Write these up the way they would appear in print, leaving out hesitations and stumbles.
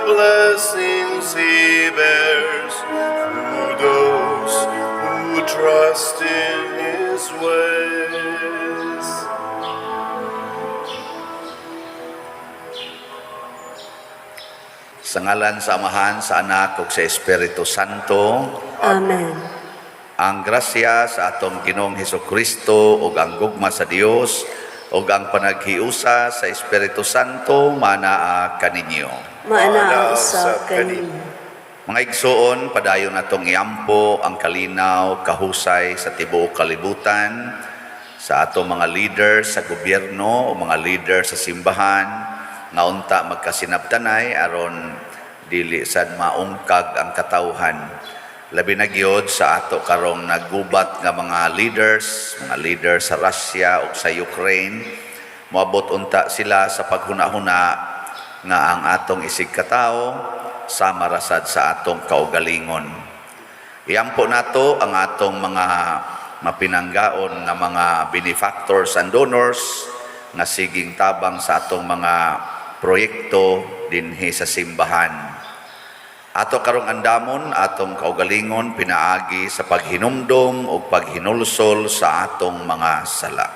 blessings He bears through those who trust in His ways. Sa ngalan sa Amahan, sa Anak, ug sa Espiritu Santo. Amen. Ang grasya sa atong Ginoong Hesukristo ug ang gugma sa Dios ug ang panaghiusa sa Espiritu Santo manaa kaninyo. Maana sa kanimo. Mga igsoon, padayon natong iampo ang kalinaw, kahusay sa tibuok kalibutan sa atong mga leader sa gobyerno o mga leader sa simbahan nga unta magkasinabtanay aron dili sad maungkag ang katawhan. Labi na gyud sa ato karong naggubat nga mga leaders sa Russia ug sa Ukraine, moabot unta sila sa paghuna-huna nga ang atong isig katao sama rasad sa atong kaugalingon. Iampo nato ang atong mga mapinanggaon na mga benefactors and donors nga siging tabang sa atong mga proyekto dinhi sa simbahan. Ato karong andamon atong kaugalingon pinaagi sa paghinumdom o paghinulsol sa atong mga sala.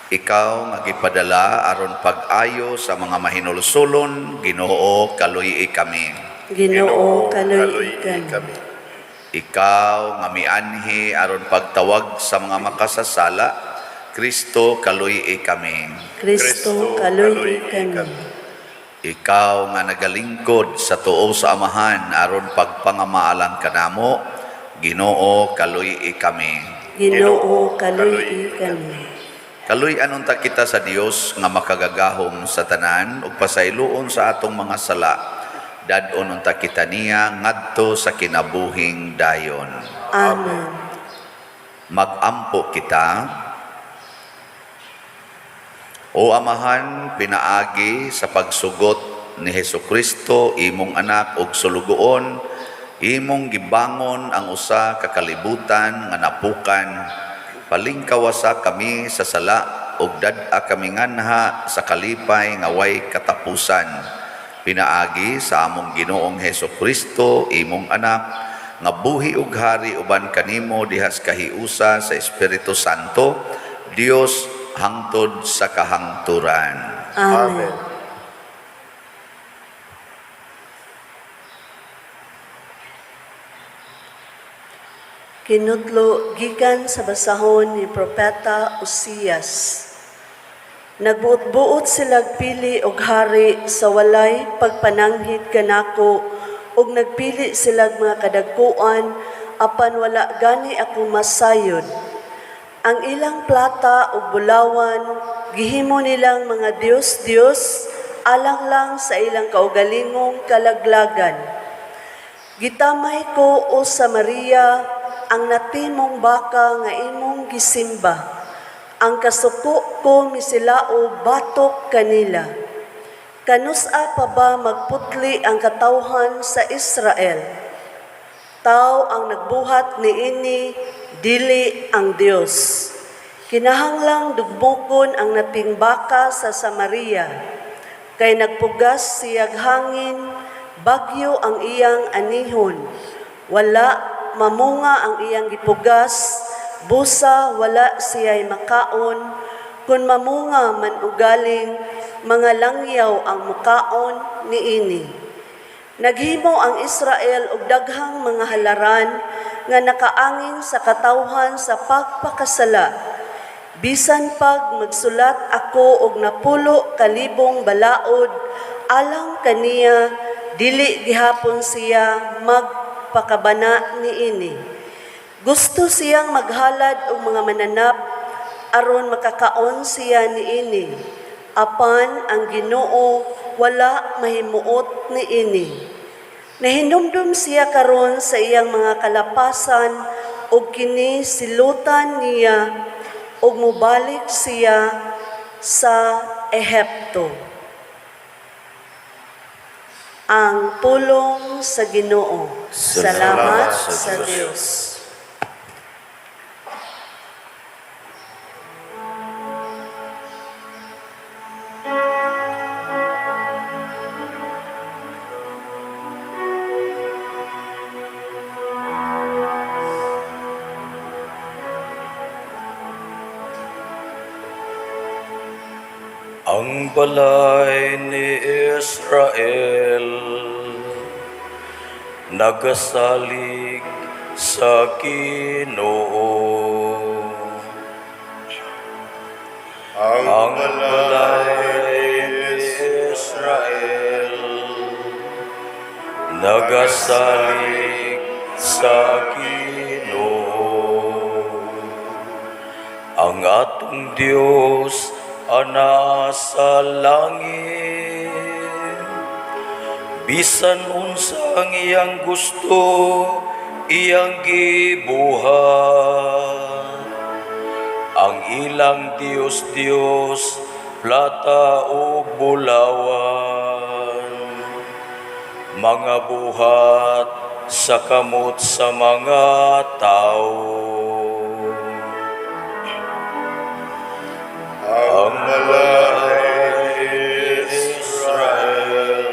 Ikaw nga gipadala aron pag-ayo sa mga mahinulsolon, Ginoo kaluy kami. Ginoo kaluy kami. Ikaw nga mianhi aron pagtawag sa mga makasasala, Kristo kaluy kami. Kristo kaluy kami. Ikaw nga nagalingkod sa tuo sa Amahan aron pagpangamaalan kanamo, Ginoo kaluy kami. Ginoo kaluy kami. Kaluy anunta kita sa Dios nga makagagahom sa tanan ug pasayloon sa atong mga sala. Dadon unta kita niya ngadto sa kinabuhing dayon. Amen. Magampo kita. O Amahan, pinaagi sa pagsugot ni Hesukristo, imong anak ug sulugoon, imong gibangon ang usa ka kalibutan nga napukan. Palingkawasa kami sa sala ug dad-a kami nganha sa kalipay nga way katapusan. Pinaagi sa among Ginoong Hesukristo, imong anak, nga buhi ug hari uban kanimo dihas kahiusa sa Espiritu Santo, Dios hangtod sa kahangturan. Amen. Kinutlo gikan sa basahon ni Propeta Osias. Nagbuot-buot sila pili og hari sa walay pagpananghid kanako ug nagpili sila mga kadagkuan apan wala gani ako masayod. Ang ilang plata ug bulawan gihimo nilang mga Dios alang lang sa ilang kaugalingong kalaglagan. Gitamay ko o sa Maria ang natimong baka nga imong gisimba. Ang kasuko ko misilao batok kanila. Kanusa pa ba magputli ang katawhan sa Israel? Tao ang nagbuhat niini, dili ang Dios. Kinahanglang dugbukon ang nating baka sa Samaria. Kay nagpugas siyag hangin, bagyo ang iyang anihon. Wala mamunga ang iyang gipugas, busa wala siya'y makaon. Kung mamunga man ugaling, mga langyaw ang mukaon niini. Naghimo ang Israel og daghang mga halaran nga nakaangin sa katawhan sa pagpakasala. Bisan pag magsulat ako og napulo kalibong balaod alang kaniya, dili gihapon siya magpakabana niini. Gusto siyang maghalad og mga mananap aron makakaon siya niini. Apan ang Ginoo wala mahimuot niini. Nahinumdum siya karon sa iyang mga kalapasan ug kini silutan niya ug mubalik siya sa Ehipto. Ang pulong sa Ginoo. Salamat sa Dios. balay ni Israel, nagasalig sa Ginoo. Ang balay ni Israel, nagasalig sa Ginoo. Ang atong Dios ana sa langit, bisan unsang iyang gusto iyang gibuhat. Ang ilang Dios plata o bulawan, mga buhat sa kamot sa mga tao. Ang balay Israel,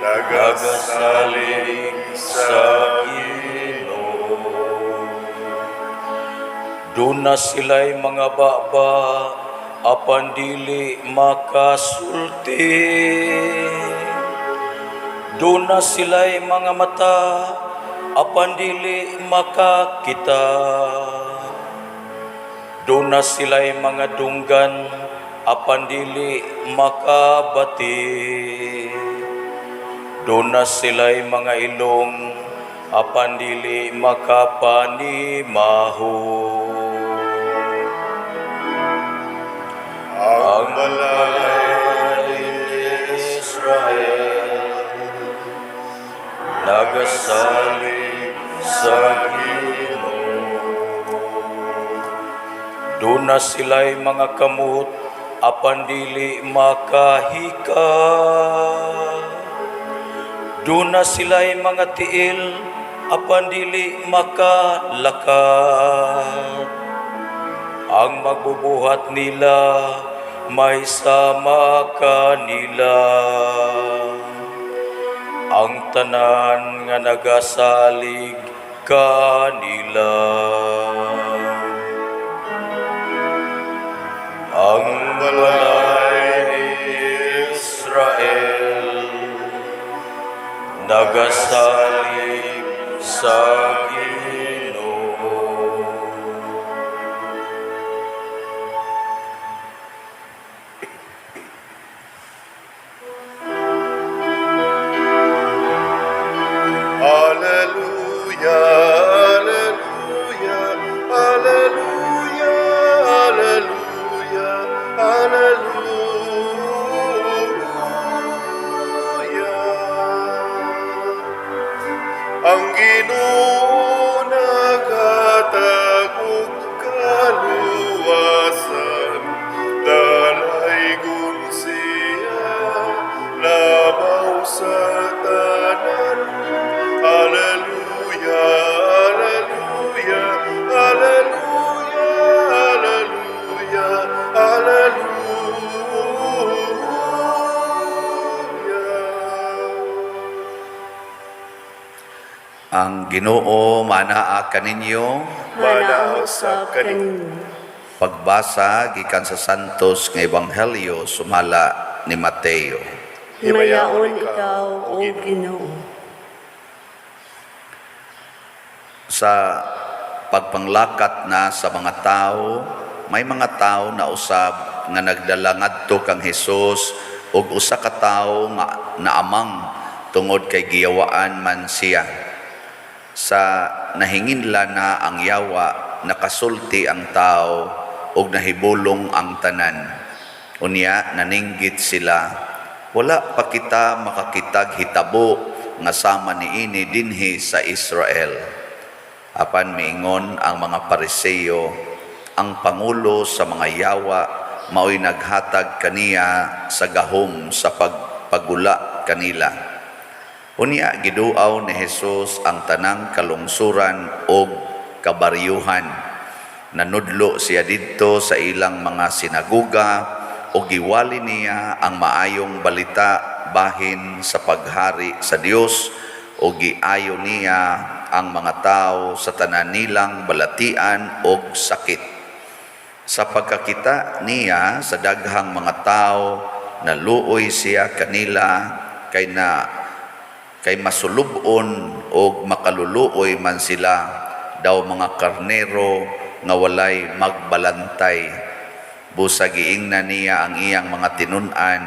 nagasalig sa Ginoo. Doon na sila'y mga baba, apan dili makasulti. Doon na sila'y mga mata, apan dili makakita. Doon na sila'y mga dunggan, apan dili makabati. Doon na sila'y mga ilong, apan dili makapanimaho. Ang balay ni Israel, nagasalig sa Ginoo. Doon na sila'y mga kamot, apan dili makahika. Doon na sila'y mga tiil, apan dili makalakad. Ang magbubuhat nila may sama kanila. Ang tanan nga nagasalig kanila. Ang balay ni Israel, nagasalig sa Ginoo. Alleluia, alleluia, alleluia, alleluia, alleluia. Ang Ginoo naghatagog kaluwasan, dalaygon siya labaw sa tanan. Alleluia, alleluia, alleluia, alleluia, alleluia. Ang Ginoo manaa kaninyo. Manao sa kanin. Pagbasa gikan sa Santos nga Ebanghelyo sumala ni Mateo. Himayaon ikaw, O Ginoo. Sa pagpanglakat na sa mga tao, may mga tao na usab nga nagdala ngadto kang Hesus ug usa ka tawo nga naamang tungod kay giyawaan man siya. Sa nahinginla na ang yawa, nakasulti ang tao ug nahibulong ang tanan. Unya naninggit sila, wala pa kita makakitag hitabo nga sama niini dinhi sa Israel. Apan miingon ang mga Pariseo, ang pangulo sa mga yawa mao'y naghatag kaniya sa gahom sa pagpagula kanila. Unya giduaw ni Jesus ang tanang kalungsuran o kabaryuhan. Nanudlo siya didto sa ilang mga sinaguga o giwali niya ang maayong balita bahin sa paghari sa Dios o giayo niya ang mga tao sa tanan nilang balatian o sakit. Sa pagkakita niya sa daghang mga tao, naluoy siya kanila kay masulubon o makaluluoy man sila daw mga karnero nga walay magbalantay. Busa giingna niya ang iyang mga tinun-an,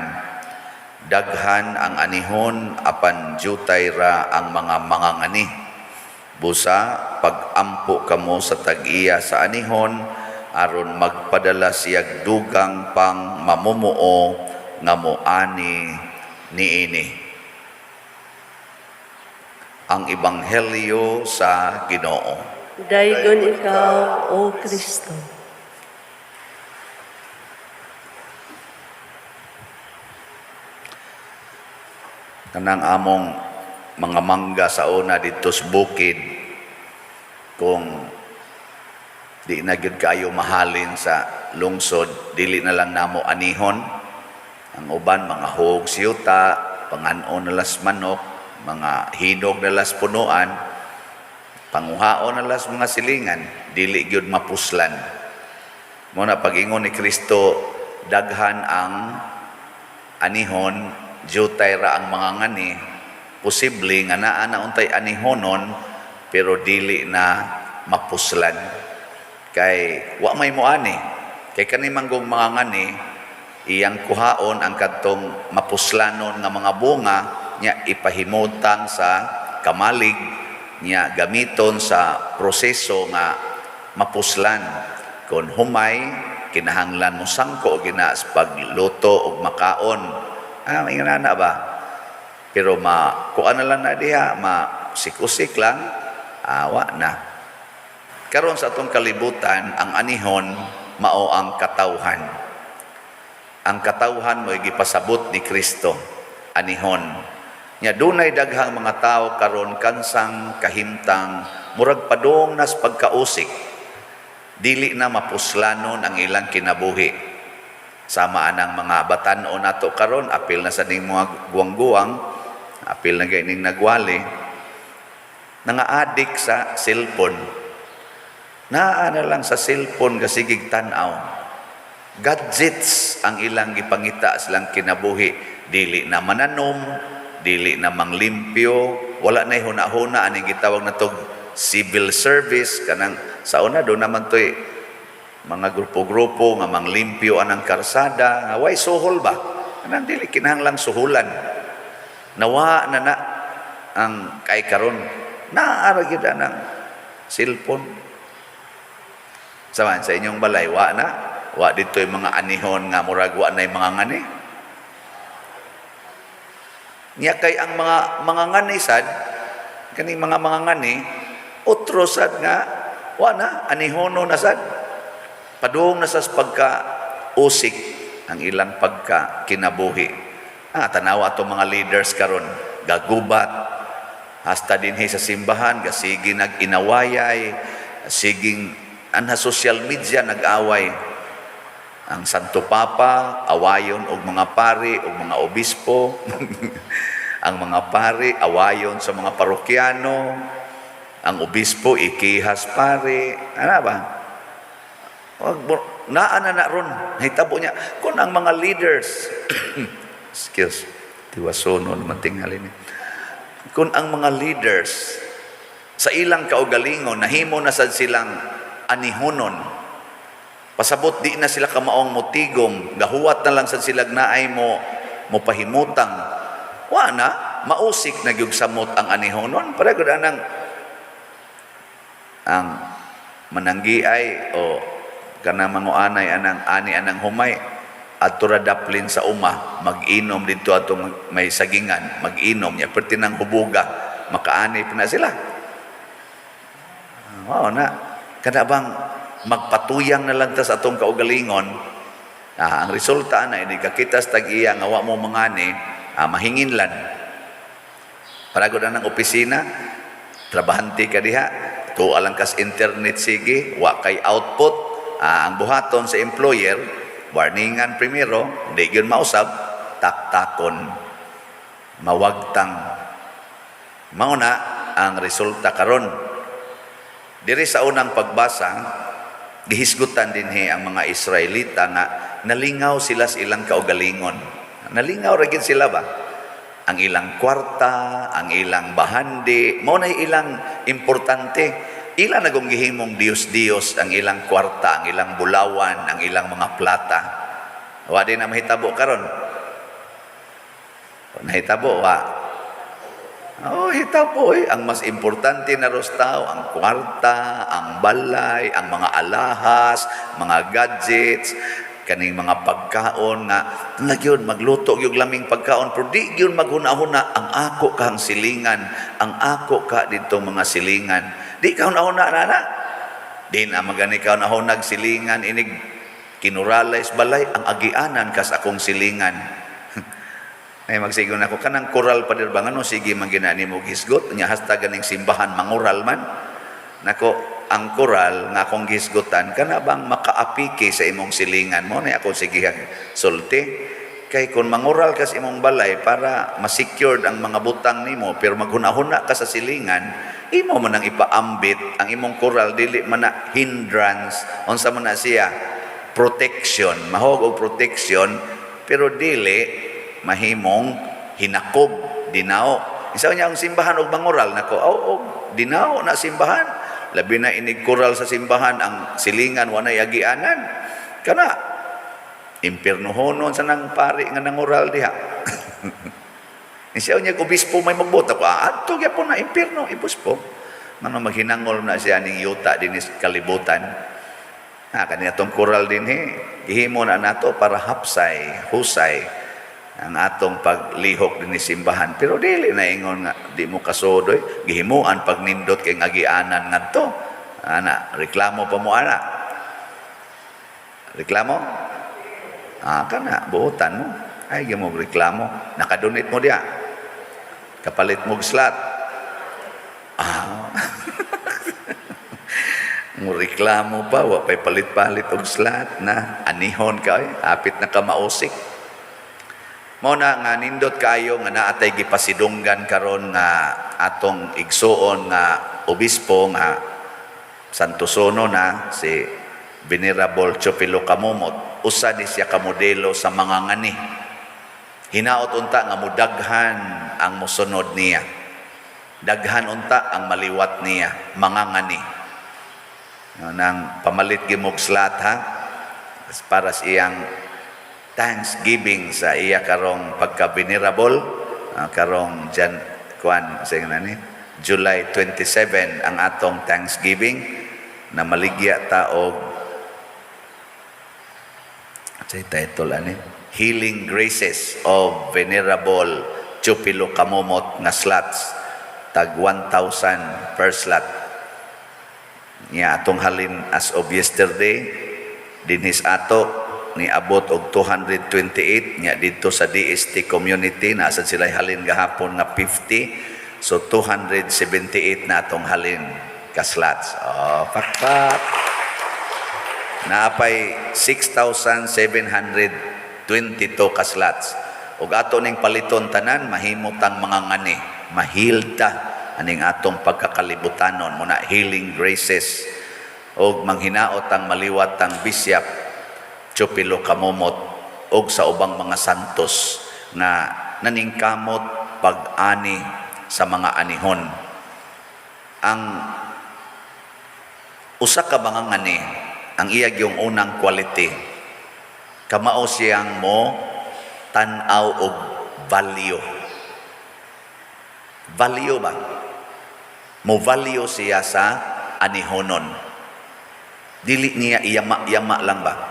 daghan ang anihon apan jutay ra ang mga mangangani. Busa pagampo kamo sa tag-iya sa anihon aron magpadala siyag dugang pang mamumuo nga moani niini. Ang Ebanghelyo sa Ginoo. Daygon ikaw, O Kristo. Kanang among mga mangga sa una dito sa bukid, kung di na gyud kayo mahalin sa lungsod, dili na lang namo anihon. Ang uban mga hog siyuta, panganon nalas manok, mga hinog nalas punuan, panguhaon nalas mga silingan, dili gyud mapuslan. Muna pag-ingon ni Kristo, daghan ang anihon, jutay ra ang mga ngani, posible nga naa na untay anihonon pero dili na mapuslan. Kay wa may moani, kay kani manggong mga ngani iyang kuhaon ang kadtong mapuslanon nga mga bunga nya ipahimutang sa kamalig nya gamiton sa proseso nga mapuslan. Kung humay kinahanglan mo sangko gina sa pagluto og makaon. May na ba? Pero kuan na lang na diha, sikusik lang, awa na. Karon sa atong kalibutan, ang anihon mao ang katawhan. Ang katawhan mo gipasabot ni Kristo, anihon. Nya dunay daghang mga tao karon kansang kahimtang murag padong nas pagkausik. Dili na mapuslanon ang ilang kinabuhi. Sama anang mga batan-o nato karon, apil na sa ning mga guwang-guwang, apil na ganing nagwali, nanga-addict sa cellphone. Naa na lang sa cellphone kasigig tan-aw. Gadgets ang ilang gipangita silang kinabuhi. Dili na mananom, dili na manglimpyo, wala na huna-huna aning gitawag na tog civil service. Kanang sa una do naman to'y mga grupo-grupo nga manglimpyo anang karsada, nga way suhol ba? Kanang dili kinahanglang suhulan. Nawa na ang kay karon naara gyud anang cellphone. Saman sa inyong balay wa dito'y mga anihon nga murag wa nay mga ngani. Nya kay ang mga ngani sad kaning mga ngani utro sad nga wa na anihono na sad. Padung na sa pagka-usik ang ilang pagka-kinabuhi. Tanawa itong mga leaders karon gagubat, hasta dinhi sa simbahan, gasigi nag-inawayay, siging anha social media nag-away. Ang Santo Papa, awayon og mga pari, og mga obispo. Ang mga pari, awayon sa mga parokyano. Ang obispo, ikihas pari. Ano ba? Naana na ron, hitabo niya. Kung ang mga leaders, excuse, tiwasono naman tingali niya. Kung ang mga leaders, sa ilang kaugalingon, nahimo na sad silang anihonon, pasabot di na sila kamaong motigom, gahuwat na lang sad sila naay mo pahimutang, wa na, mausik na gyud samot ang anihonon, para gud anang ang mananggiay o kana manguanay anang humay adto ra daplin sa uma mag-inom dito ato may sagingan mag-inom nya perti nang hubuga makaani pa na sila. Na kada bang magpatuyang na lang ta sa atong kaugalingon, ang resulta na ini kakita sa tag-iya nga wa mo mangani, mahinginlan para gud nang opisina trabahante ka diha to alang kas internet sige wa kay output. Ang buhaton sa employer, warningan primero, hindi yun mausap, taktakon, mawagtang. Mauna ang resulta karon. Diri sa unang pagbasa, gihisgutan dinhi ang mga Israelita nga nalingaw sila sa ilang kaugalingon. Nalingaw ra gid sila ba? Ang ilang kwarta, ang ilang bahandi, mao na ilang importante. Ilan nagong gihimong Dios-Dios ang ilang kwarta, ang ilang bulawan, ang ilang mga plata. Wa din na mahitabo karon. Nahitabo wa. Hitabo eh. Ang mas importante na rostaw, ang kwarta, ang balay, ang mga alahas, mga gadgets, kaning mga pagkaon nga nagyon magluto yung laming pagkaon pero di yun maghuna-huna ang ako kang silingan, ang ako ka dito mga silingan. Di ka hunahuna na. Di na magani ka hunahunag silingan inig kinuralays balay ang agianan kas akong silingan. Ay magsigon ako kanang koral pa dirba ngano sige man ginani mo gisgot nya hasta ganing simbahan mangural man. Nako ang koral nga akong gisgutan kana bang makaapiki sa imong silingan mo na ako sige sulti kay kun mangural ka sa imong balay para ma-secured ang mga butang nimo pero maghuna-huna ka sa silingan imo man ang ipaambit ang imong koral dili man na hindrance unsa man na siya protection mahog og protection pero dili mahimong hinakog dinaw isa niya ang simbahan og mangural nako og dinaw na simbahan labi na inig koral sa simbahan ang silingan wanay agianan kana impiernohonon sa nang pari nga nangural diha. Siya niya obispo may magbota pa adto gyapon na impierno obispo mano maghinangol na siya ning yuta dinis kalibutan kaniya tong koral dinhi gihimo na nato para husay ang atong paglihok din simbahan pero dili na ingon nga di mo kasodoy gihimuan pag nindot kay agianan ngadto ana reklamo pa mo ana reklamo kana buotan mo ay gyud mo reklamo nakadonate mo diha kapalit mo slot mo reklamo pa wa pay palit-palit og slot na anihon ka hapit na ka mausik. Mao na nga nindot kayo nga naatay gipasidunggan karon nga atong igsuon nga obispo nga Santosono na si Venerable Chopilo Kamumot usa ni siya ka modelo sa mga ngani hinaot unta nga mudaghan ang mosunod niya daghan unta ang maliwat niya mga ngani nang pamalit gimog slot ha para sa iyang Thanksgiving sa iya karong pagka-venerable karong July 27 ang atong Thanksgiving na maligya ta og say title Healing Graces of Venerable Chopilo Kamumot nga slots tag 1,000 per slot niya atong halin as of yesterday dinhis ato ni abot og 228 nya dito sa DST community nasad sila halin gahapon nga 50 so 278 na atong halin ka slots pakpak naapay 6,722 ka slots ug ato ning paliton tanan mahimutang mga ngani mahilta aning atong pagkakalibutanon muna healing graces ug manghinaot ang maliwat ang bisyap Chopilo Kamumot og sa ubang mga santos na naningkamot pag-ani sa mga anihon. Ang usa ka mga ngani ang iyag yung unang quality kamao siyang mo tan-aw og value. Value ba? Mo value siya sa anihonon. Dili niya iyama lang ba?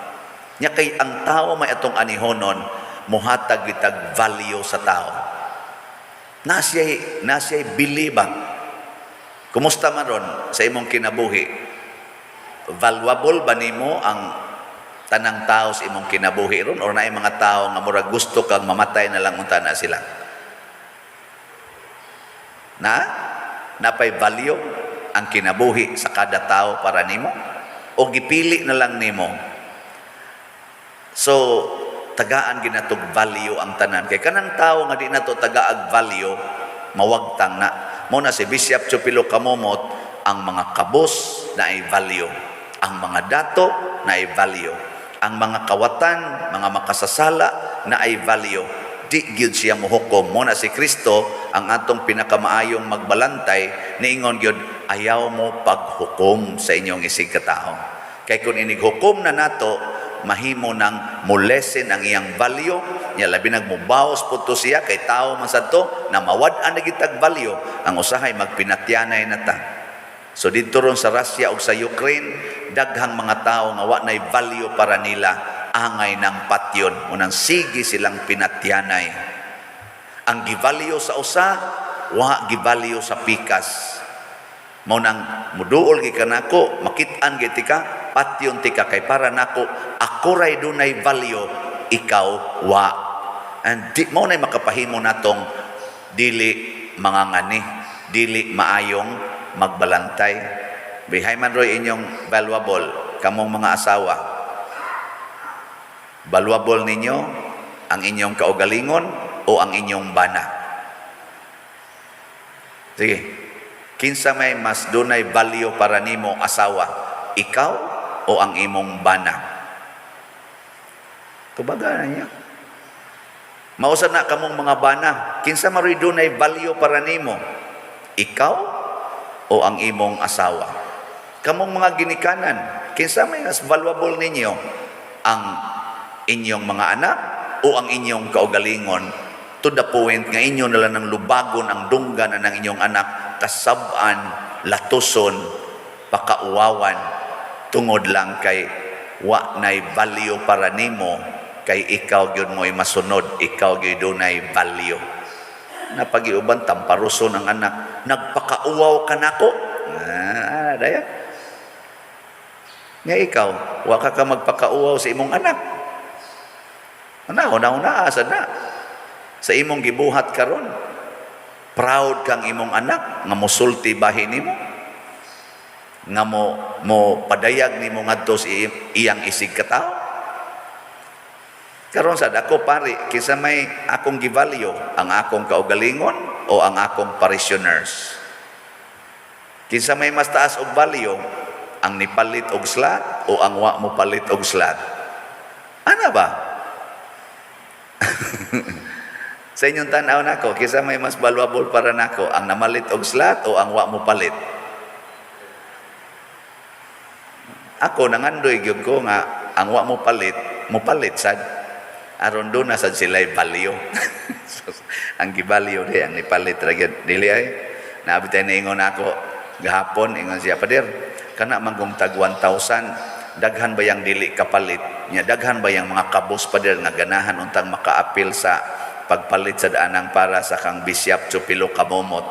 Nya kay ang tao may atong anihonon muhatag bitag value sa tao. Nasiya'y bili ba? Kumusta man ron sa imong kinabuhi? Valuable ba nimo ang tanang tao sa imong kinabuhi ron or naay mga tao nga murag gusto kang mamatay na lang unta na sila? Napay value ang kinabuhi sa kada tao para nimo o gipili na lang nimo? So, tagaan ginatog value ang tanan. Kay kanang tao nga di nato tagaag value, mawagtang na. Muna si Bishop Chopilo Kamumot, ang mga kabos na ay value. ang mga dato na ay value, ang mga kawatan, mga makasasala na ay value. Di gyud siya mohukom. Mo na si Kristo ang atong pinakamaayong magbalantay, niingon gyud, ayaw mo paghukom sa inyong isig katao. Kay kung inighukom na nato, mahimo nang mulesen ang iyang value, nya labi nagmubaos po to siya, kay tao man sadto na mawad-an na gitag value, ang usahay magpinatyanay na ta. So dito ron sa Russia o sa Ukraine, daghang mga tao nga wa nay value para nila, angay ng patyon, unang sige silang pinatyanay. Ang givalyo sa usa, wa givalyo sa pikas. Mao nang muduol gi kanako, makit-an gyud tika, patyon tika kay para nako, ako ray dunay valyo, ikaw wa. And di mao nay makapahimo natong dili mangangani, dili maayong magbalantay. Bihay man roy inyong valuable, kamong mga asawa. Valuable ninyo ang inyong kaugalingon o ang inyong bana? Sige. Kinsa may mas dunay value para nimo asawa? Ikaw o ang imong bana? Tubaga na niya. Mausa na kamong mga bana, kinsa maroy dunay value para nimo? Ikaw o ang imong asawa? Kamong mga ginikanan, kinsa may mas valuable ninyo? Ang inyong mga anak o ang inyong kaugalingon, to the point nga inyo nila ng lubagon ang dunggan na ng inyong anak, kasaban, latuson, pakauwawan, tungod lang kay wa nay value para nimo, kay ikaw gyud mo'y masunod, ikaw gyud dunay value. Napagiuban tamparuson ang anak, nagpakauwaw ka nako. Daya. Nga ikaw, wa ka magpakauwaw sa imong anak. Una asad na sa imong gibuhat karon, proud kang imong anak nga mosulti bahin nimo, nga mo padayag nimo ngadto sa iyang isig katao. Karon sad ako pari, kisa may akong givalyo, ang akong kaugalingon o ang akong parishioners? Kinsa may mas taas og value, ang nipalit og slat o ang wa mo palit og slat? Ana ba? Sa inyong tanaw nako, kisa may mas valuable para nako, ang namalit og slat o ang wa mo palit? Ako nangandoy gyud ko nga ang wa mo palit sad. Aron do na sad sila'y value. Ang givalue di ang nipalit ra gyud dili ay. Naabitay na ingon ako gahapon, ingon siya, "Pader, kana manggong tag 1,000, daghan ba yang dili kapalit? Nya daghan ba yang mga kabos pader nga ganahan untang makaapil sa pagpalit sa daanang para sa kang Bishop Chupilo Kamomot?"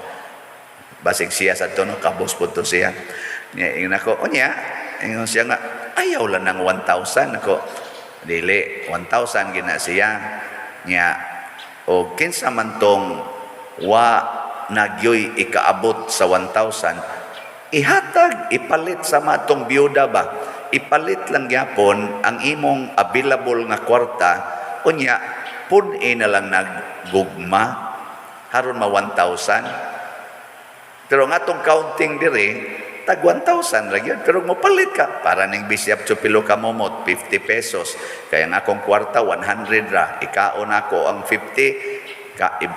Basig siya sa tono kabos pud to siya. Nya ingon ako, "Unya," ingon siya nga, "ayaw lang ng 1,000." Ako, "Dili, 1,000 gina siya." Nya, o kinsa man tong wa nagyoy ikaabot sa 1,000, ihatag, ipalit sa matong biyuda ba? Ipalit lang gyapon ang imong available nga kwarta, unya pun-i na lang naggugma haron ma 1,000. Pero nga tong counting diri tag 1,000 ra gyud, pero mopalit ka para ning Bishop Chupilo Kamomot 50 pesos, kaya nga akong kwarta 100 ra, ikaon ako ang 50,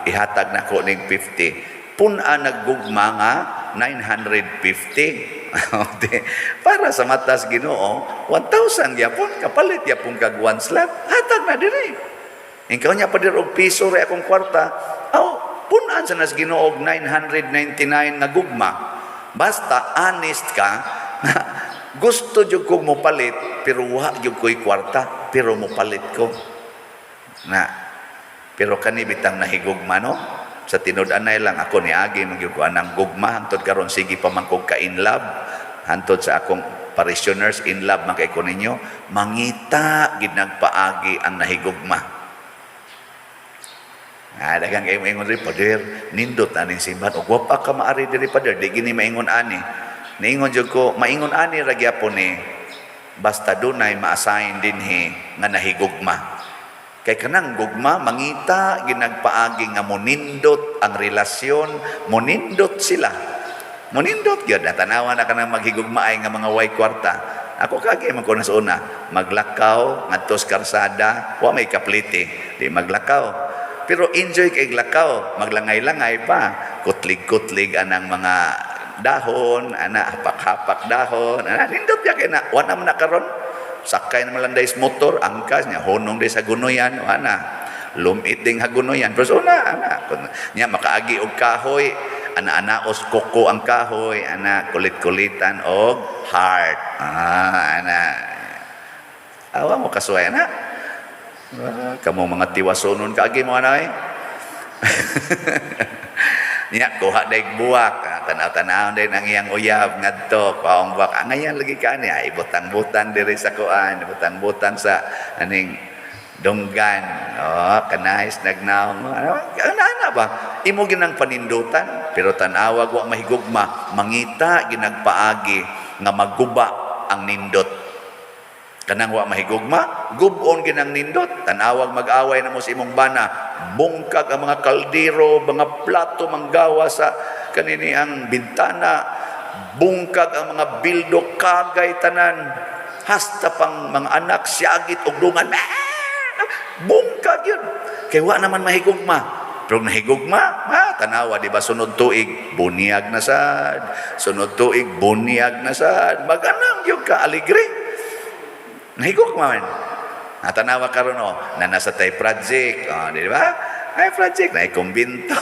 ihatag nako ning 50. Pun-a naggugma nga 950. Para sa matas Ginoo, 1,000 gyapon kapalit gyapon kag one slab, hatag na diri. Ikaw nya pa dir og piso ra akong kwarta, pun-an sa nas Ginoo og 999 nga gugma. Basta honest ka, gusto jud kong mopalit, pero wa jud ko'y kwarta, pero mopalit ko. Pero kani bitang nahigugma, no? Sa tinud-anay lang ako niagi magyud ko anang gugma hangtod karon sige pa man kog ka in love, hantod sa akong parishioners in love man kay ko ninyo, mangita gid nagpaagi ang nahigugma. Daghang kayo maingon rin, "Pader, nindot aning simbahan, o gwapa ka maari diri pader, di gini maingon ani." Niingon jud ko, maingon ani ra gyapon ni, basta dunay ma-assign dinhi nga nahigugma. Kay kanang gugma, mangita, ginagpaagi nga monindot ang relasyon, monindot sila. Monindot yun, natanawa na ka nang maghigugmaay nga mga way kwarta. Ako kagi man ko nasuna, maglakaw ngadto sa karsada, wa may kapliti, di maglakaw. Pero enjoy kay lakaw, maglangay-langay pa, kutlig-kutlig anang mga dahon, ana hapak-hapak dahon, ana nindot ya kay na, wa na man karon. Sakay naman lang dahil motor, angkas niya, honong dahil sa gunoyan, ana, lumit ding hagunoyan. Pero ana, niya makaagi og kahoy, ana-anaos koko ang kahoy, ana kulit-kulitan og heart. Ana. Awa mo kasuway, ana. Kamu mga tiwasonon kaagi mo, ana, niya kuha daig buwak, tanaw-tanaw din ang iyang uyab ngadto kaong buwak angayan lagi ka niya ibutang-butang diri sa kuan, ibutang-butang sa aning donggan. Kanais nagnaw ana ba imo ginang panindutan pero tan-awag wa mahigugma, mangita ginagpaagi nga maguba ang nindot. Kanang wa mahigugma, gubon ginang nindot. Tanawag mag-away na mo sa imong bana, bungkag ang mga kaldero, mga plato manggawa sa kanini ang bintana, bungkag ang mga bildo, kagay tanan, hasta pang mga anak siagit og dungan, bungkag yun. Kaya wa naman mahigugma. Pero nahigugma, tanawa, di ba? Sunod tuig, bunyag na sad. Sunod tuig, bunyag na sad. Maganang yung ka-aligre. Nahigog man. Natanawa karon na nasa tay project, di ba? Ay project na ikumbinto.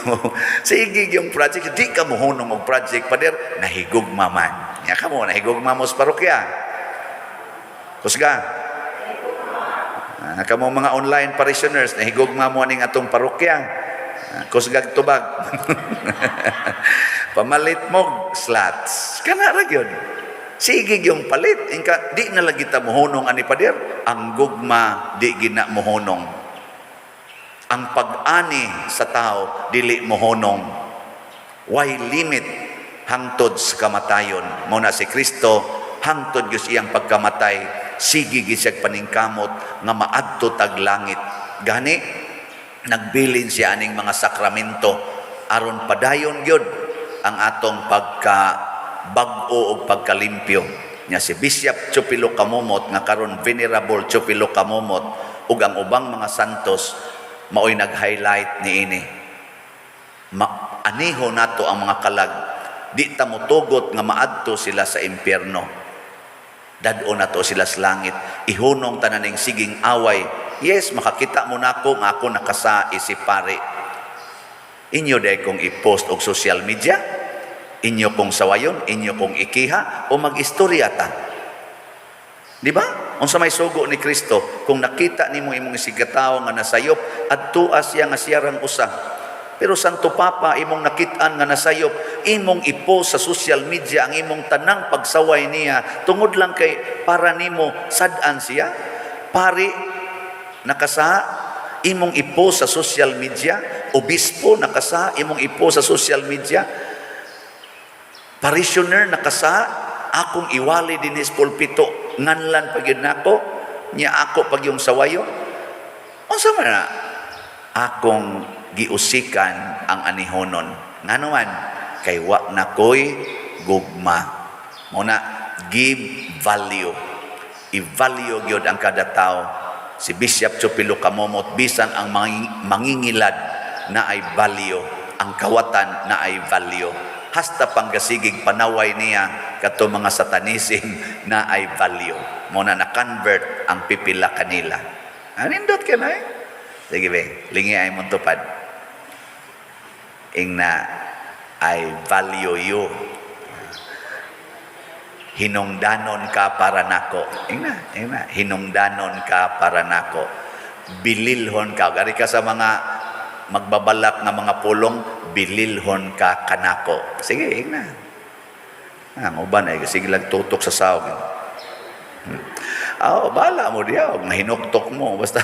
Sige yung project, di ka mo hunong og project pader nahigog man. Ya kamo nahigog mo sa parokya. Kusga. Kamo mga online parishioners nahigog mo aning atong parokya. Kusgag tubag. Pamalit mo slots. Kana ra gyud. Sige yung palit, inka di na lagi ta mohonong ani pader, ang gugma di gina mohonong. Ang pag-ani sa tao dili mohonong. Why limit hangtod sa kamatayon? Muna si Kristo hangtod gyud iyang pagkamatay, sige gisag paningkamot nga maadto tag langit. Gani nagbilin siya aning mga sakramento aron padayon gyud ang atong bag-o og pagkalimpyo nya si Bishop Chupilo Kamumot nga karon Venerable Chupilo Kamumot ug ang ubang mga santos maoy nag-highlight niini. Aniho nato ang mga kalag, di ta motugot nga maadto sila sa impyerno. Dad-o nato sila sa langit, ihunong tananing siging away. Yes, makakita mo nako nga ako nakasa isip pare. Inyo day kong i-post og social media. Inyo kong sawayon, inyo kong ikiha, o mag-istorya ta. Di ba? Unsa may sugo ni Kristo, kung nakita nimo imong sigataw nga nasayop, adtua siya nga siyarang usa. Pero Santo Papa, imong nakitaan nga nasayop, imong i-post sa social media ang imong tanang pagsaway niya, tungod lang kay para nimo sad-an siya. Pari, nakasa, imong i-post sa social media. Obispo, nakasa, imong i-post sa social media. Parishioner nakasa, akong iwali dinis pulpito, nganlan pagyud nako, nya ako pag yung sawayo. Unsa man na? Akong giusikan ang anihonon. Nganuman, kay wa nakoy gugma. Muna, give value. I-value gyud ang kada tao. Si Bishop Chupilo Kamumot, bisan ang mangingilad na ay value. Ang kawatan na ay value. Hasta panggasigig panaway niya kato mga satanisim na ay value. Muna na-convert ang pipila kanila. Anindot ka na Sige be, lingi ay mong tupad. Ingna, I value you. Hinungdanon ka para nako. Ingna, hinungdanon ka para nako. Bililhon ka. Gari ka sa mga magbabalak na mga pulong, bililhon ka kanako. Sige, ingna. Ang uban ay sige lang tutok sa sawag. Bala mo diya, mahinuktok mo basta.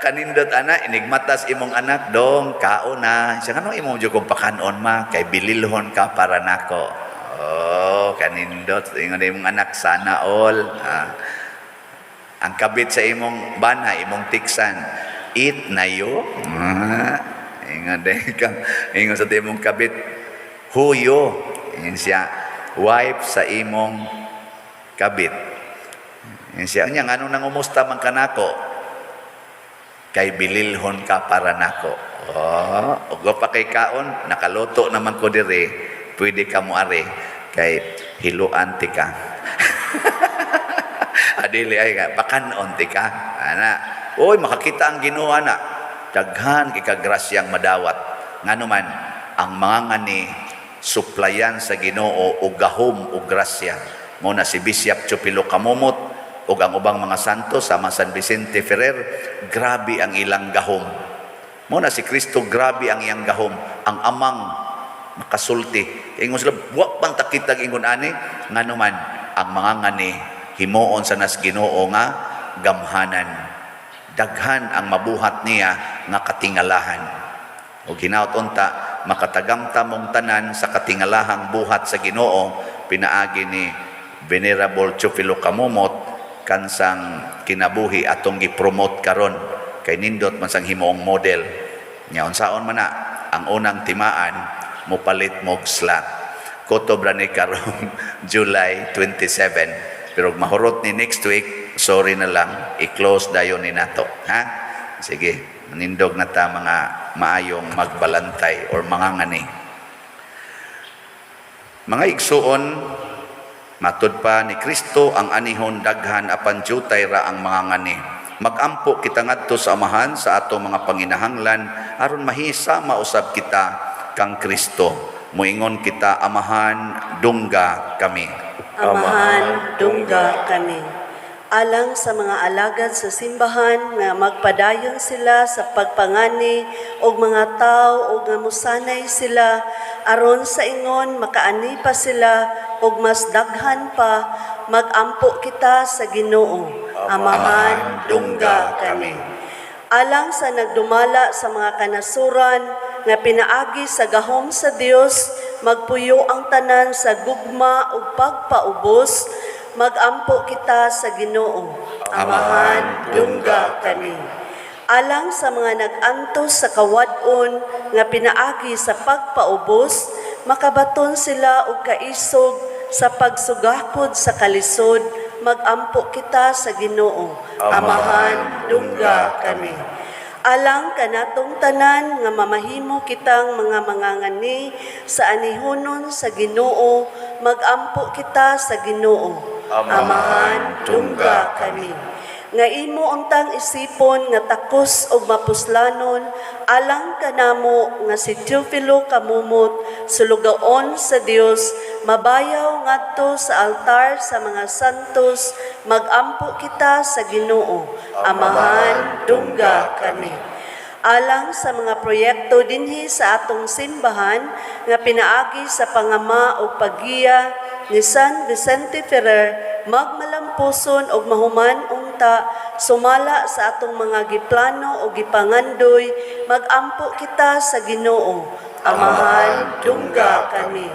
Kanindot ana inigmatas imong anak dong kao na. Siya kanong imong jud kong pakanon ma kay bililhon ka para nako. Kanindot ingon imong anak sana all. Ang kabit sa imong bana, imong tiksan, eat na yo. Ingon sa imong kabit, huyo. Ingon siya, wife sa imong kabit. Yan siya niya, ano nang umusta man kanako? Kay bililhon ka para nako. Oh, ugo pa kay kaon, nakaluto naman ko dire, pwede ka mo are, kay hiluan ti ka. Adili ay nga, bakanon ti ka. Ana, oy, makakita ang Ginoo na. Daghan ikagrasyang madawat. Ngano man, ang mga ngani, suplayan sa Ginoo o gahom o grasya. Muna si Bishop Chupilo Kamumot o ang ubang mga santo sa San Vicente Ferrer, grabe ang ilang gahom. Muna si Kristo, grabe ang iyang gahom. Ang amang makasulti. Ingon sila, buwak bang takitag ingon ani? Ngano man, ang mga ngani, himuon sa nas Ginoo nga gamhanan. Daghan ang mabuhat niya nga katingalahan. O ginaot unta, makatagamta mong tanan sa katingalahang buhat sa Ginoo, pinaagi ni Venerable Chupilo Kamumot kansang kinabuhi atong gi-promote karon kay nindot man sang himuong model. Nya unsaon man na ang unang timaan mopalit mog slot. Kotobra ni karong July 27. Pero mahurot ni next week, sorry na lang, i-close dayon ni nato. Ha? Sige, nindog na ta mga maayong magbalantay or mga ngani. Mga igsuon, matud pa ni Kristo ang anihon daghan apan jutay ra ang mga ngani. Magampo kita ngadto sa amahan sa ato mga panginahanglan aron mahisa mausab kita kang Kristo. Muingon kita, amahan dungga kami. Amahan, dungga kami. Alang sa mga alagad sa simbahan nga magpadayon sila sa pagpangani og mga tao og nga musanay sila aron sa ingon makaani pa sila og mas daghan pa, magampo kita sa Ginoo. Amahan, dungga kami. Alang sa nagdumala sa mga kanasuran nga pinaagi sa gahom sa Dios, magpuyo ang tanan sa gugma ug pagpaubos, magampo kita sa Ginoo. Amahan, dungga kami. Alang sa mga nag-antos sa kawad-on nga pinaagi sa pagpaubos, makabaton sila og kaisog sa pagsugakod sa kalisod, magampo kita sa Ginoo. Amahan, dungga kami. Alang kanatong tanan nga mamahimo kitang mga mangangani sa anihunon sa Ginoo, magampo kita sa Ginoo. Amahan, dungga kami. Nga imo untang isipon nga takos og mapuslanon, alang kanamo nga si Teofilo Kamumot sulugaon sa Dios, mabayaw ngadto sa altar sa mga santos, magampo kita sa Ginoo. Amahan, dungga kami. Alang sa mga proyekto dinhi sa atong simbahan nga pinaagi sa pangama o paggiya ni San Vicente Ferrer, magmalampuson og mahuman unta sumala sa atong mga giplano o gipangandoy, magampo kita sa Ginoo. Amahan, dungga kami.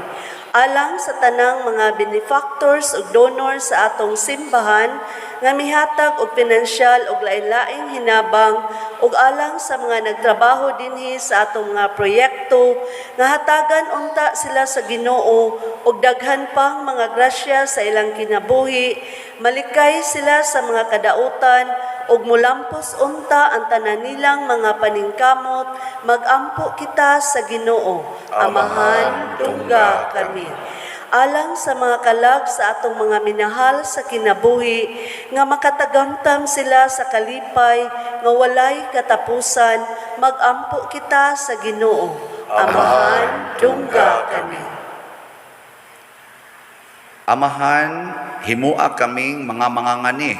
Alang sa tanang mga benefactors ug donors sa atong simbahan nga mihatag og pinansyal og lain-laing hinabang ug alang sa mga nagtrabaho dinhi sa atong mga proyekto nga hatagan unta sila sa Ginoo ug daghan pang mga grasya sa ilang kinabuhi, malikay sila sa mga kadautan ug mulampos unta ang tanan nilang mga paningkamot, magampo kita sa Ginoo. Amahan, dungga kami. Alang sa mga kalag sa atong mga minahal sa kinabuhi, nga makatagamtam sila sa kalipay, nga walay katapusan, magampo kita sa Ginoo. Amahan, dungga kami. Amahan, himua kaming mga mangangani.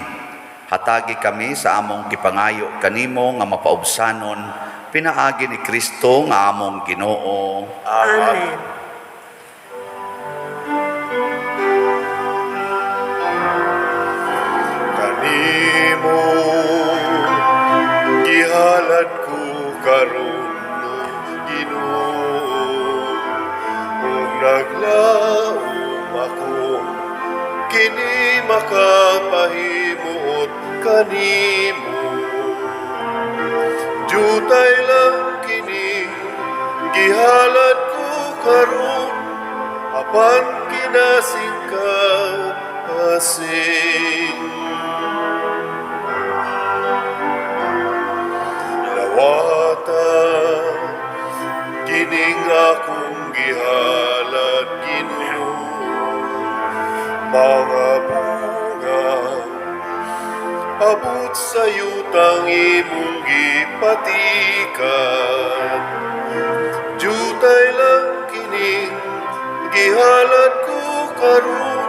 Hatagi kami sa among gipangayo kanimo nga mapaubsanon, pinaagi ni Kristo nga among Ginoo. Amen. Kanimo gihalad ko karon Ginoo, ug naglaom ako kini makapahimuot kanimo. Jutay lang kini gihalad ko karon apan kinasingkaw asing. Dawata kining akong gihalad Ginoo, mga bunga abot sa yutang imong gipatikan. Jutay lang kining gihalad ko karon,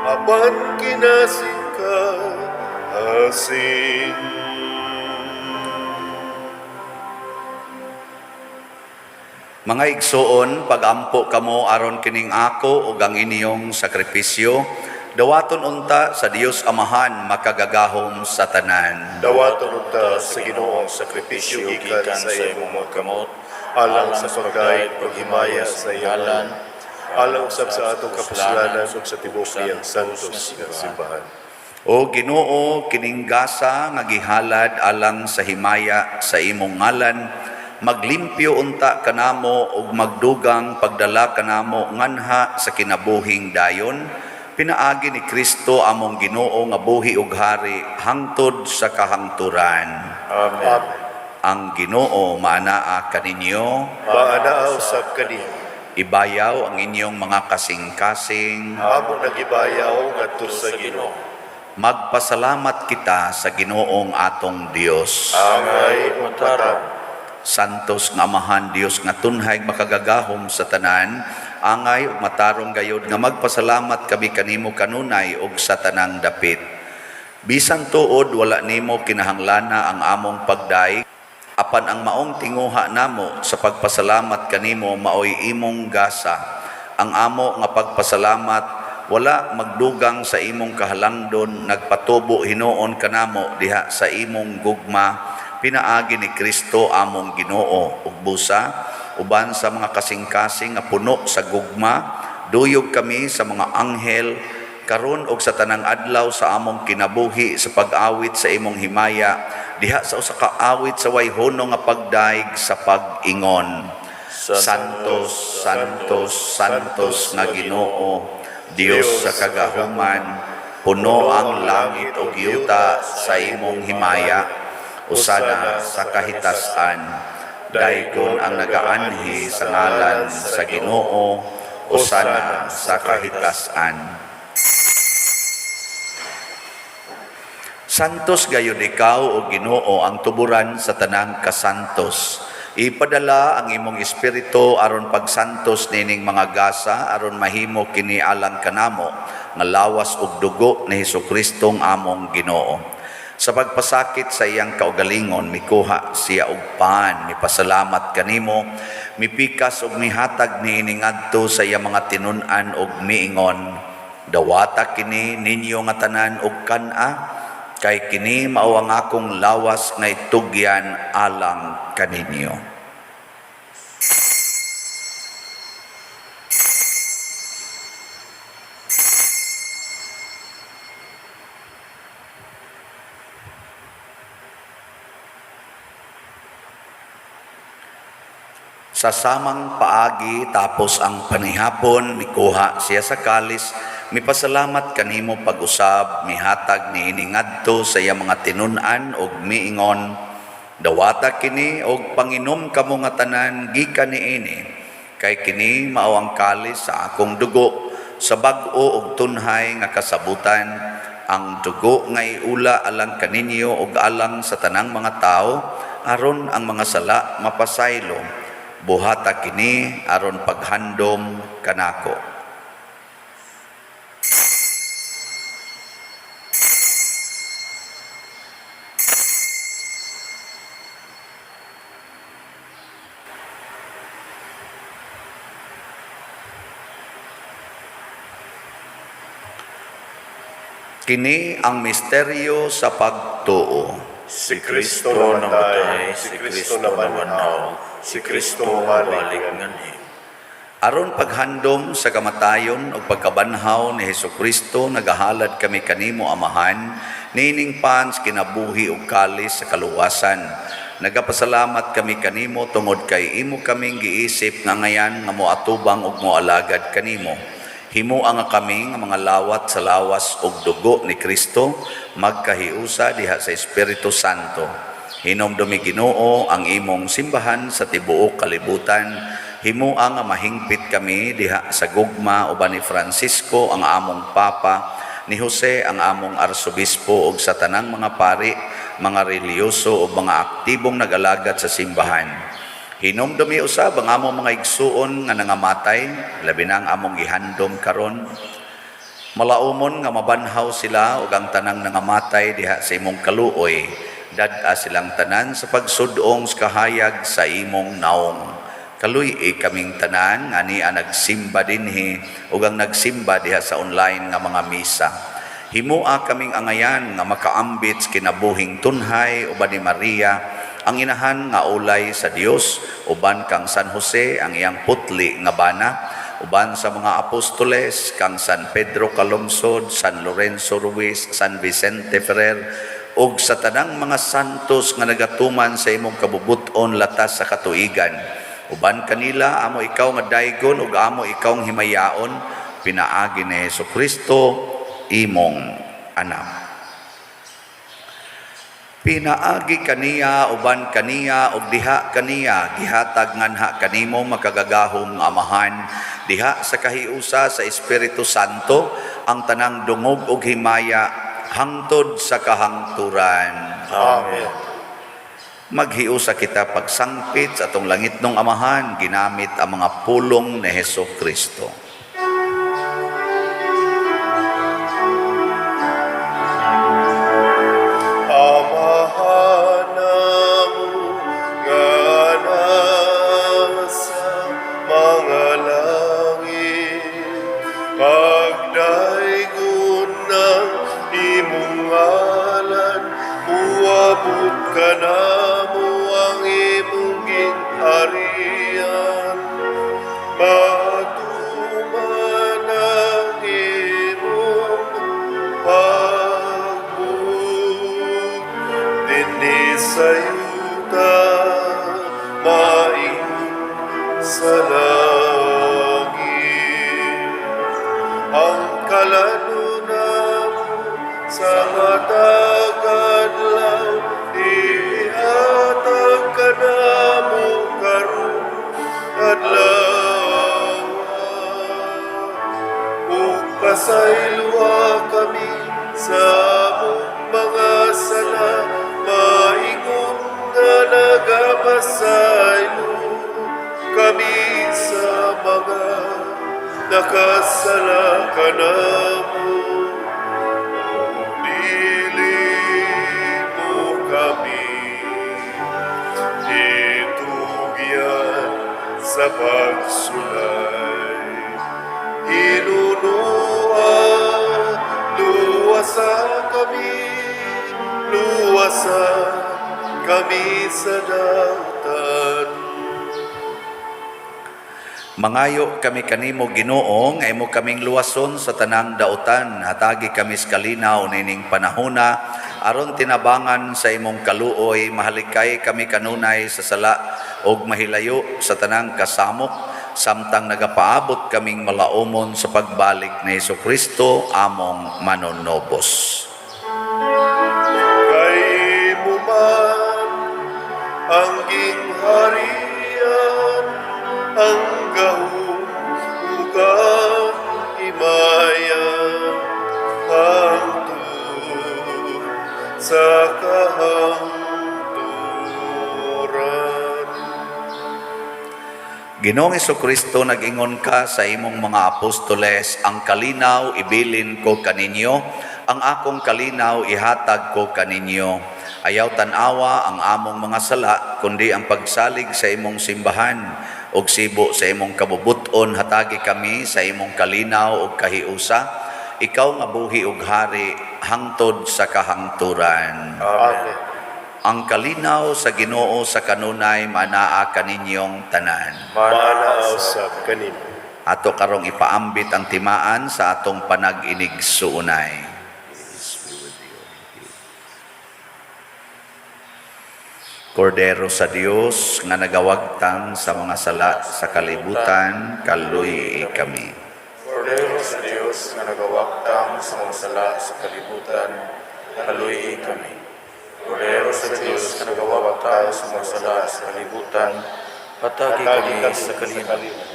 apan kinasing ka asing. Mga igsoon, pagampo kamo aron kining ako ug ang inyong sakripisyo, dawaton unta sa Dios Amahan makagagahom sa tanan. Dawaton unta sa Ginoong sakripisyo gikan sa imong mga kamot, alang sa pagdayeg paghimaya sa iyalan, alang usab sa atong kapusalanan ug sa tibuok niyang santos nga simbahan. O Ginoo, kining gasa nga gihalad alang sa himaya sa imong ngalan, maglimpyo unta kanamo ug magdugang pagdala kanamo nganha sa kinabuhing dayon. Pinaagi ni Kristo among Ginoo nga buhi ug hari hangtod sa kahangturan. Amen. Ang Ginoo maanaa kaninyo, Maanaa usab kaniya, ibayaw ang inyong mga kasing-kasing. among nagibayaw ngadto sa Ginoo. Magpasalamat kita sa Ginoong atong Dios. Angay matarang. Santos nga Amahan Dios nga tunhay makagagahom sa tanan, angay ug matarong gayod nga magpasalamat kami kanimo kanunay ug sa tanang dapit. Bisan tuod wala nimo kinahanglana ang among pagdaig, apan ang maong tinguha namo sa pagpasalamat kanimo maoy imong gasa. Ang amo nga pagpasalamat wala magdugang sa imong kahalangdon, nagpatubo hinuon kanamo diha sa imong gugma. Pinaagi ni Kristo among Ginoo ug busa uban sa mga kasing-kasing nga puno sa gugma, duyog kami sa mga anghel karon og sa tanang adlaw sa among kinabuhi sa pag-awit sa imong himaya diha sa usa ka awit sa way hunong nga pagdaig sa pag-ingon. Santos, Santos, Santos nga Ginoo, Dios sa kagahuman, puno ang langit ug yuta sa imong himaya. Usana sa kahitasan, dayon ang nagaanhi sa ngalan sa Ginoo, usana sa kahitasan. Santos gayud ikaw o Ginoo ang tuburan sa tanang kasantos. Ipadala ang imong espiritu aron pagsantos nining mga gasa aron mahimo kini alang kanamo nga lawas ug dugo ni Hesukristo among Ginoo. Sa pagpasakit sa iyang kaugalingon, mikuha siya og pan, mipasalamat kanimo, mipikas ug mihatag niini ngadto sa iyang mga tinun-an ug miingon, dawata kini ninyo nga tanan ug kan-a, kay kini mao ang akong lawas nga itugyan alang kaninyo. Sa samang paagi tapos ang panihapon, mikuha siya sa kalis, mipasalamat kanimo pag-usab, mihatag niini ngadto sa iya mga tinun-an ug miingon, dawata kini og panginom kamo nga tanan gikan niini, kay kini mao ang kalis sa akong dugo, sa bag-o ug tunhay nga kasabutan, ang dugo nga iula alang kaninyo ug alang sa tanang mga tao, aron ang mga sala mapasaylo. Buhata kini aron paghandom kanako. Kini ang misteryo sa pagtuo. Si Kristo namatay, si Kristo namanhaw, si Kristo balik nganhi. Aron paghandom sa kamatayon o pagkabanhaw ni Hesukristo, nagahalad kami kanimo Amahan, nining pans kinabuhi ug kalis sa kaluwasan. Nagapasalamat kami kanimo tungod kay imo kaming giisip nga ngayan nga moatubang ug moalagad kanimo. Himo nga kami nga mga lawat sa lawas og dugo ni Kristo magkahiusa diha sa Espiritu Santo. Hinomdumi Ginoo ang imong simbahan sa tibuok kalibutan. Himo nga mahingpit kami diha sa gugma uban ni Francisco ang among Papa, ni Jose ang among Arsobispo ug sa tanang mga pari, mga reliyoso ug mga aktibong nag-alagad sa simbahan. Hinomdumi usab ang among mga igsuon nga nangamatay, labi na ang among gihandom karon. Malaumon nga mabanhaw sila ug ang tanang nangamatay diha sa imong kaluoy. Dad-a silang tanan sa pagsudong sa kahayag sa imong naong. Kaluy kaming tanan nga niya nagsimba dinhi ug ang nagsimba diha sa online nga mga misa. Himua kaming angayan nga makaambit kinabuhing tunhay uban ni Maria, ang inahan nga ulay sa Dios, uban kang San Jose ang iyang putli nga bana, uban sa mga apostoles kang San Pedro Calungsod, San Lorenzo Ruiz, San Vicente Ferrer, ug sa tanang mga santos nga nagatuman sa imong kabubuton latas sa katuigan. Uban kanila amo ikaw nga daygon ug amo ikaw himayaon, pinaagi ni Hesukristo imong anak. Pinaagi kaniya uban kaniya ug diha kaniya gihatag nganha kanimo makagagahom nga amahan diha sa kahiusa sa Espiritu Santo ang tanang dungog ug himaya hangtod sa kahangturan. Amen. Maghiusa kita pagsangpit sa atong langitnong amahan ginamit ang mga pulong ni Hesukristo. Kanamo ang imong ginharian, matuman ang imong pagbuot. Dinhi sa yuta, maingon sa langit. Ang kalanunan sa matagad lang, ihatag ka namo karon adlaw. Ug pasayloa kami sa among mga sala, maingon nga nagapasaylo kami sa mga nakasala kanamo. Sa pagsulay, inunua, luwasan kami sa dautan. Mangayo kami kanimo Ginoo nga imo kaming luwason sa tanang dautan, hatagi kami sa kalinaw nining panahona aron tinabangan sa imong kaluoy, mahalikay kami kanunay sa sala og mahilayo sa tanang kasamok, samtang nagapaabot kaming malaumon sa pagbalik ni Hesukristo among manonobos. Kay mo man ang gingharian, ang gahom ug ang himaya hangtod sa kahangturan. Ginoong Hesukristo, nag-ingon ka sa imong mga apostoles, ang kalinaw ibilin ko kaninyo, ang akong kalinaw ihatag ko kaninyo. Ayaw tanawa ang among mga sala, kundi ang pagsalig sa imong simbahan, ug sibo sa imong kabubuton hatagi kami sa imong kalinaw ug kahiusa. Ikaw nga buhi ug hari hangtod sa kahangturan. Amen. Ang kalinaw sa Ginoo sa kanunay manaa kaninyong tanan. Manaaw sa kanimo. Ato karong ipaambit ang timaan sa atong panag-inig suunay. Kordero sa Dios nga nagawagtang sa mga sala sa kalibutan, kaluy kami. Cordero sa Dios nga nagawaktang sa mga sala sa kalibutan, haluy kami. Kordero sa Dios nga nagawaktang sa mga sala sa kalibutan, hatagi kami sa kalibutan.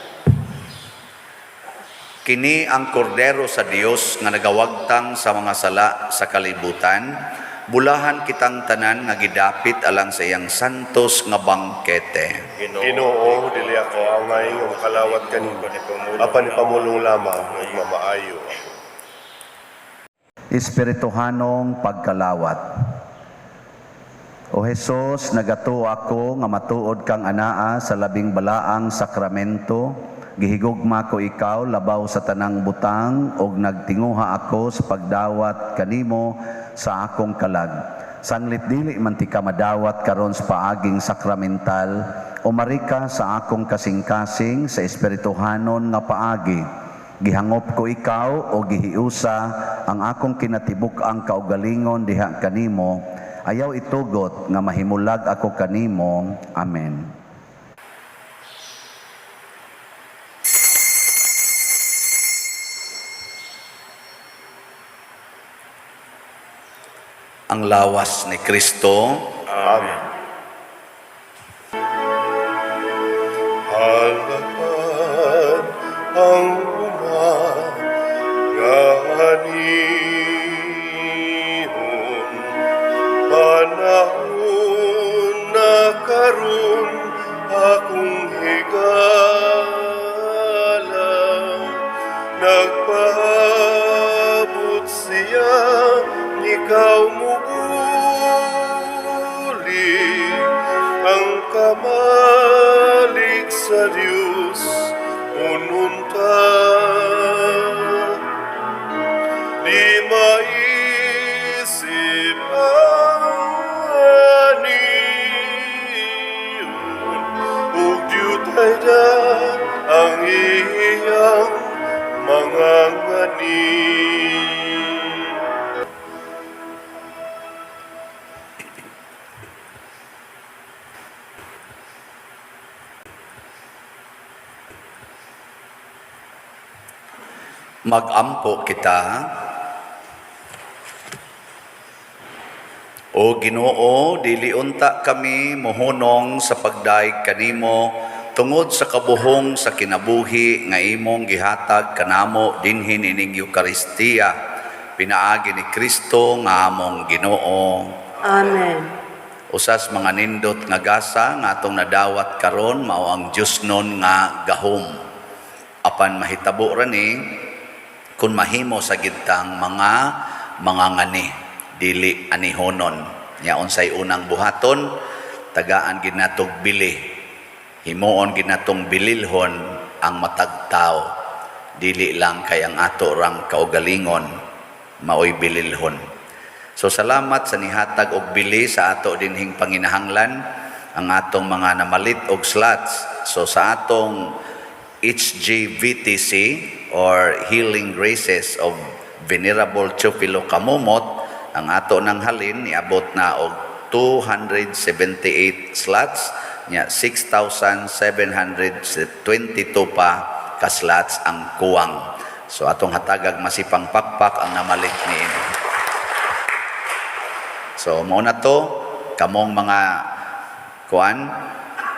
Kini ang kordero sa Dios nga nagawagtang sa mga sala sa kalibutan, bulahan kitang tanan nga gidapit alang sa iyang santos nga bangkete. Ginoo, dili ako angay nga makalawat kanimo, apan ipamulong lamang ug mamaayo. Espirituhanong pagkalawat. O Jesus, nagato ako nga matuod kang anaa sa labing balaang sakramento, gihigugma ko ikaw labaw sa tanang butang ug nagtinguha ako sa pagdawat kanimo sa akong kalag. Sanglit dili man ti ka madawat karon sa paaging sakramental, umarika sa akong kasing-kasing sa espirituhanon nga paagi. Gihangop ko ikaw o gihiusa ang akong kinatibuk-ang kaugalingon diha kanimo. Ayaw itugot nga mahimulag ako kanimo. Amen. Ang lawas ni Kristo. Amen. Halahan ang umanganihon, panahon na karon akong higala, nagpaabot siya, ikaw mubuli, ang kamalig sa Diyos ununta. Di maisip aniyon, ug diyutay na ang iyang mga ngani. Magampo kita. O Ginoo, dili unta kami mohunong sa pagdaig kanimo tungod sa kabuhong sa kinabuhi nga imong gihatag kanamo dinhin ining Eucharistia. Pinaagi ni Kristo nga among Ginoo. Amen. Usas mga nindot nga gasa nga atong nadawat karon mao ang Diosnon nga gahom. Apan mahitabo rani kung mahimo sa gitang mga ngani, dili anihonon. Nya unsay unang buhaton, tagaan ginatog bili. Himuon ginatong bililhon ang matag tao. Dili lang kay ang ato rang kaugalingon, maoy bililhon. So salamat sa nihatag og bili sa ato dinhing panginahanglan, ang atong mga namalit og slots. So sa atong HGVTC or Healing Graces of Venerable Teofilo Kamumot, ang ato nang halin niabot na og 278 slots, nya 6,722 pa ka slots ang kuwang. So atong hatagag masipang pakpak ang namalit niini. So mao na to kamong mga kuan,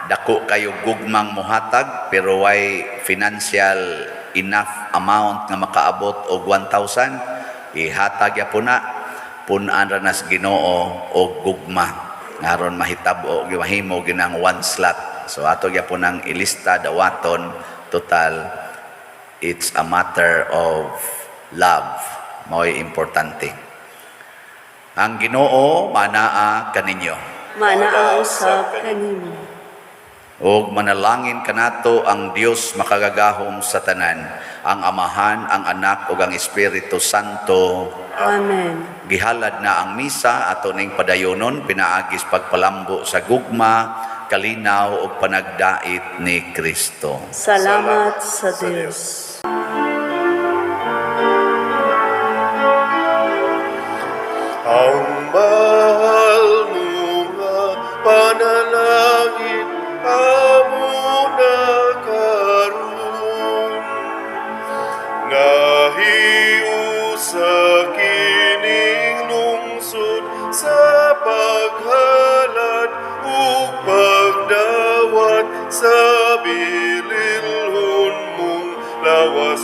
dako kayo gugmang muhatag pero way financial enough amount nga makaabot og 1,000, ihatag ya puna punan ra nas Ginoo og gugma ngaron mahitabo og mahimo ginang one slot. So ato ya punang ilista dawaton. Total, it's a matter of love, mo'y importante. Ang Ginoo manaa kaninyo. Manaa usab kanimo. Og manalangin kanato ang Dios makagagahom sa tanan, ang Amahan, ang Anak ug ang Espiritu Santo. Amen. Gihalad na ang misa ato ning padayonon pinaagis pagpalambo sa gugma, kalinaw ug panagdait ni Kristo. Salamat sa Dios. Ang mahal mo nga panalangin amo na karon, nga sa bililhon mong lawas